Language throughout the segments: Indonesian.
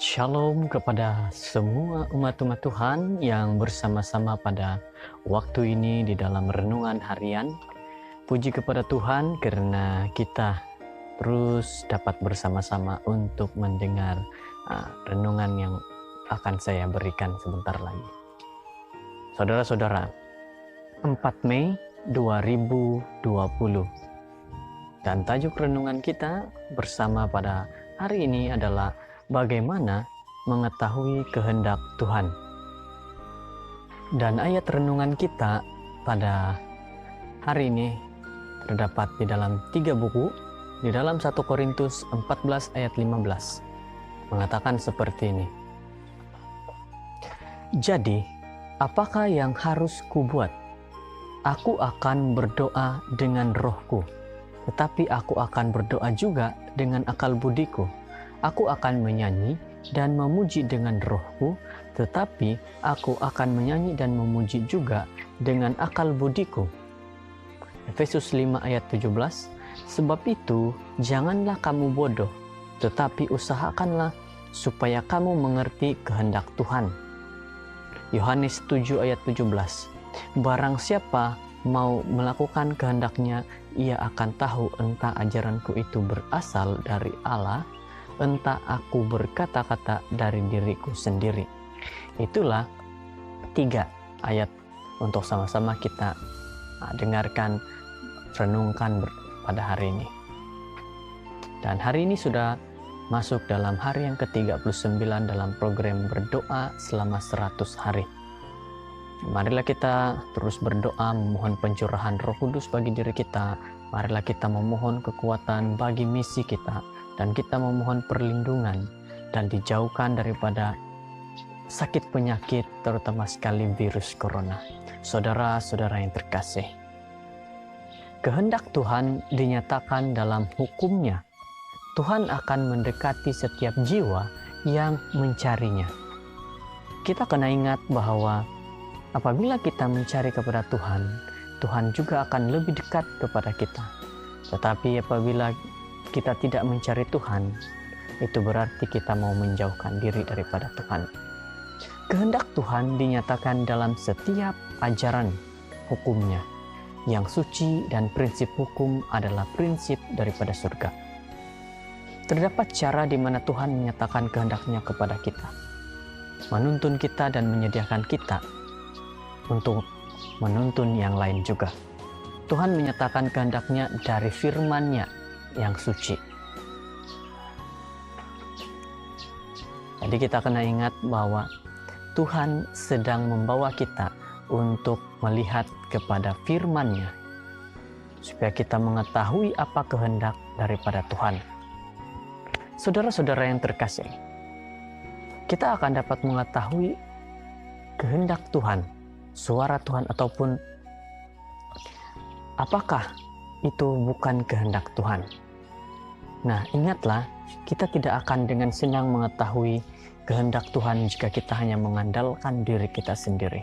Shalom kepada semua umat-umat Tuhan yang bersama-sama pada waktu ini di dalam renungan harian. Puji kepada Tuhan karena kita terus dapat bersama-sama untuk mendengar renungan yang akan saya berikan sebentar lagi. Saudara-saudara, 4 Mei 2020. Dan tajuk renungan kita bersama pada hari ini adalah bagaimana mengetahui kehendak Tuhan. Dan ayat renungan kita pada hari ini terdapat di dalam 3 buku, di dalam 1 Korintus 14 ayat 15. Mengatakan seperti ini. Jadi, apakah yang harus kubuat? Aku akan berdoa dengan rohku, tetapi aku akan berdoa juga dengan akal budiku. Aku akan menyanyi dan memuji dengan rohku, tetapi aku akan menyanyi dan memuji juga dengan akal budiku. Efesus 5 ayat 17. Sebab itu, janganlah kamu bodoh, tetapi usahakanlah supaya kamu mengerti kehendak Tuhan. Yohanes 7 ayat 17. Barang siapa mau melakukan kehendaknya, ia akan tahu entah ajaranku itu berasal dari Allah, entah aku berkata-kata dari diriku sendiri. Itulah 3 ayat untuk sama-sama kita dengarkan, renungkan pada hari ini. Dan hari ini sudah masuk dalam hari yang ke-39 dalam program berdoa selama 100 hari. Marilah kita terus berdoa memohon pencurahan Roh Kudus bagi diri kita. Marilah kita memohon kekuatan bagi misi kita, dan kita memohon perlindungan dan dijauhkan daripada sakit penyakit, terutama sekali virus corona. Saudara-saudara yang terkasih, kehendak Tuhan dinyatakan dalam hukum-Nya. Tuhan akan mendekati setiap jiwa yang mencarinya. Kita kena ingat bahwa apabila kita mencari kepada Tuhan, Tuhan juga akan lebih dekat kepada kita. Tetapi apabila kita tidak mencari Tuhan, itu berarti kita mau menjauhkan diri daripada Tuhan. Kehendak Tuhan dinyatakan dalam setiap ajaran hukum-Nya yang suci, dan prinsip hukum adalah prinsip daripada surga. Terdapat cara di mana Tuhan menyatakan kehendak-Nya kepada kita, menuntun kita dan menyediakan kita untuk menuntun yang lain juga. Tuhan menyatakan kehendak-Nya dari firman-Nya yang suci. Jadi kita kena ingat bahwa Tuhan sedang membawa kita untuk melihat kepada firman-Nya, supaya kita mengetahui apa kehendak daripada Tuhan. Saudara-saudara yang terkasih, kita akan dapat mengetahui kehendak Tuhan, suara Tuhan, ataupun apakah itu bukan kehendak Tuhan. Nah, ingatlah, kita tidak akan dengan senang mengetahui kehendak Tuhan jika kita hanya mengandalkan diri kita sendiri.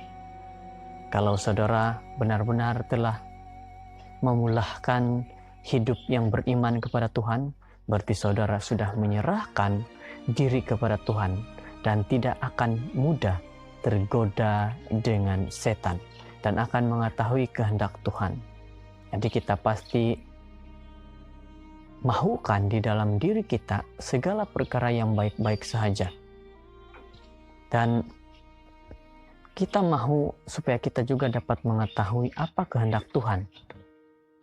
Kalau saudara benar-benar telah memulahkan hidup yang beriman kepada Tuhan, berarti saudara sudah menyerahkan diri kepada Tuhan dan tidak akan mudah tergoda dengan setan dan akan mengetahui kehendak Tuhan. Jadi kita pasti mahukan di dalam diri kita segala perkara yang baik-baik sahaja. Dan kita mahu supaya kita juga dapat mengetahui apa kehendak Tuhan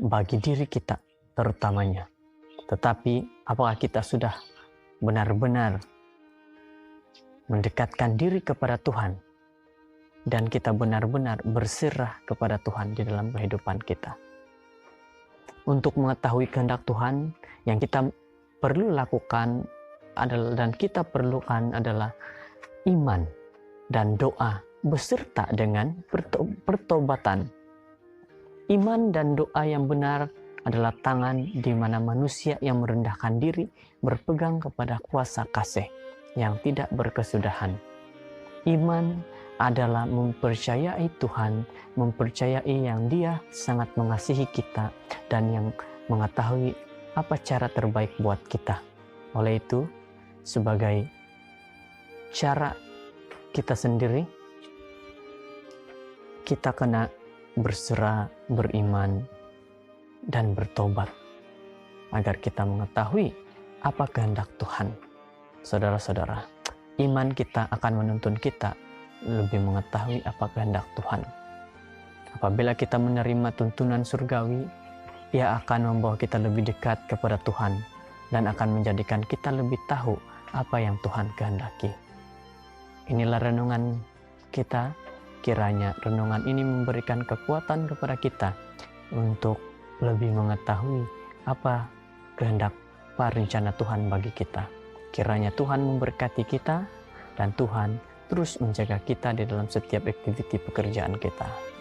bagi diri kita terutamanya. Tetapi apakah kita sudah benar-benar mendekatkan diri kepada Tuhan dan kita benar-benar berserah kepada Tuhan di dalam kehidupan kita? Untuk mengetahui kehendak Tuhan, yang kita perlu lakukan adalah, dan kita perlukan adalah iman dan doa beserta dengan pertobatan. Iman dan doa yang benar adalah tangan di mana manusia yang merendahkan diri berpegang kepada kuasa kasih yang tidak berkesudahan. Iman adalah mempercayai Tuhan, mempercayai yang Dia sangat mengasihi kita dan yang mengetahui apa cara terbaik buat kita. Oleh itu, sebagai cara kita sendiri, kita kena berserah, beriman, dan bertobat agar kita mengetahui apa kehendak Tuhan. Saudara-saudara, iman kita akan menuntun kita lebih mengetahui apa kehendak Tuhan. Apabila kita menerima tuntunan surgawi, ia akan membawa kita lebih dekat kepada Tuhan dan akan menjadikan kita lebih tahu apa yang Tuhan kehendaki. Inilah renungan kita. Kiranya renungan ini memberikan kekuatan kepada kita untuk lebih mengetahui apa kehendak rencana Tuhan bagi kita. Kiranya Tuhan memberkati kita dan Tuhan terus menjaga kita di dalam setiap aktiviti pekerjaan kita.